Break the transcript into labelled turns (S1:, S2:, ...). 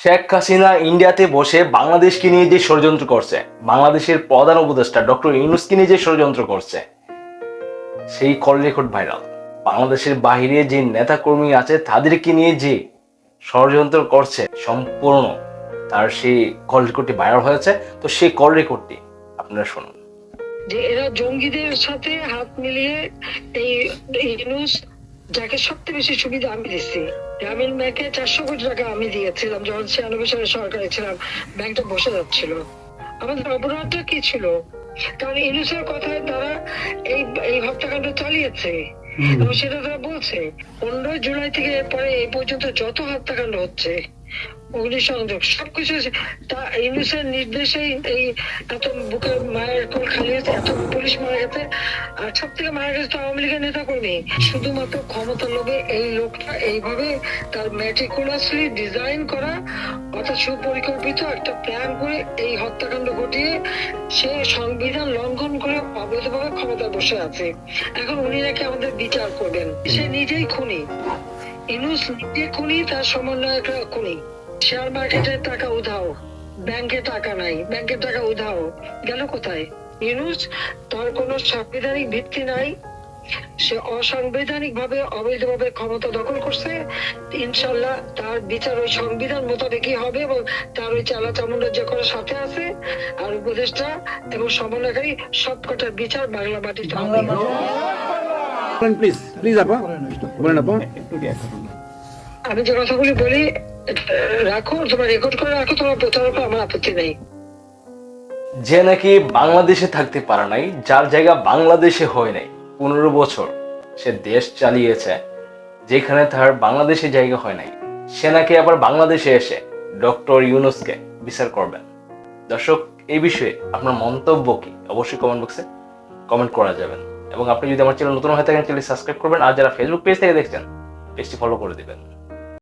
S1: শেখ হাসিনা ইন্ডিয়াতে বসে বাংলাদেশকে নিয়ে যে ষড়যন্ত্র করছে, বাংলাদেশের প্রধান উপদেষ্টা ডক্টর ইউনূসকে নিয়ে যে ষড়যন্ত্র করছে, সেই কল রেকর্ড ভাইরাল। বাংলাদেশের বাহিরে যে নেতা কর্মী আছে তাদেরকে নিয়ে যে ষড়যন্ত্র করছে, সম্পূর্ণ তার সেই কল রেকর্ডটি ভাইরাল হয়েছে। তো সেই কল রেকর্ডটি আপনারা শুনুন।
S2: যে এরা জঙ্গিদের সাথে হাত মিলিয়ে এই ইউনূস, যাকে সবচেয়ে বেশি সুবিধা আমি দিচ্ছি, গ্রামীণ ব্যাংকে 400 কোটি টাকা আমি দিয়েছিলাম যখন 96 সালে সরকারে ছিলাম, ব্যাংকটা বসে যাচ্ছিল। আমাদের অপরাধটা কি ছিল? কারণ ইউনূসের কথায় তারা এই এই হত্যাকাণ্ড চালিয়েছে এবং সেটা তারা বলছে। 15 জুলাই থেকে পরে এই পর্যন্ত যত হত্যাকাণ্ড হচ্ছে, অগ্নিসংযোগ, সবকিছু ইউনূসের নির্দেশেই এই এত বুকের মায়ের কোল খালি হয়েছে, এত পুলিশ মারা গেছে। আর সব থেকে মারা গেছে তো আওয়ামী লীগের নেতা কর্মী। শুধুমাত্র ক্ষমতার লোভে এই লোকটা এইভাবে তার ম্যাটিকুলাসলি ডিজাইন করা অর্থাৎ সুপরিকল্পিত একটা প্ল্যান করে এই হত্যাকাণ্ড ঘটিয়ে সে সংবিধান লঙ্ঘন করে অবৈধভাবে ক্ষমতায় বসে আছে। এখন উনি নাকি আমাদের বিচার করবেন। সে নিজেই খুনি, ইউনূস নিজে খুনি, তার সমন্বয়করা খুনি। শেয়ার মার্কেটের টাকা উধাও, ব্যাংকে টাকা নাই, ব্যাংকের টাকা উধাও, গেল কোথায়? ইউনূস, তার কোনো সাংবিধানিক ভিত্তি নাই, সে অসাংবিধানিক ভাবে অবৈধভাবে ক্ষমতা দখল করছে। ইনশাল্লাহ তার বিচার ওই সংবিধান মোতাবেকই হবে এবং তার ওই চালা চামুন্ডা যে করার সাথে আছে আর উপদেষ্টা এবং সমন্বয়কারী সবকটার বিচার বাংলা মাটিতে হবে।
S3: প্লিজ প্লিজ আপা বলেন আপা।
S2: আমি যে কথাগুলি বলি রাখো, তোমার রেকর্ড করে রাখো, তোমার প্রচারক, আমার আপত্তি নেই।
S1: যে নাকি বাংলাদেশে থাকতে পারে নাই, যার জায়গা বাংলাদেশে হয় নাই, 15 বছর সে দেশ চালিয়েছে যেখানে তার বাংলাদেশে জায়গা হয় নাই, সে নাকি আবার বাংলাদেশে এসে ডক্টর ইউনূসকে বিচার করবেন। দর্শক, এই বিষয়ে আপনার মন্তব্য কি অবশ্যই কমেন্ট বক্সে কমেন্ট করা যাবেন। এবং আপনি যদি আমার চ্যানেল নতুন হয়ে থাকেন চ্যানেল সাবস্ক্রাইব করবেন, আর যারা ফেসবুক পেজ থেকে দেখছেন পেজটি ফলো করে দিবেন।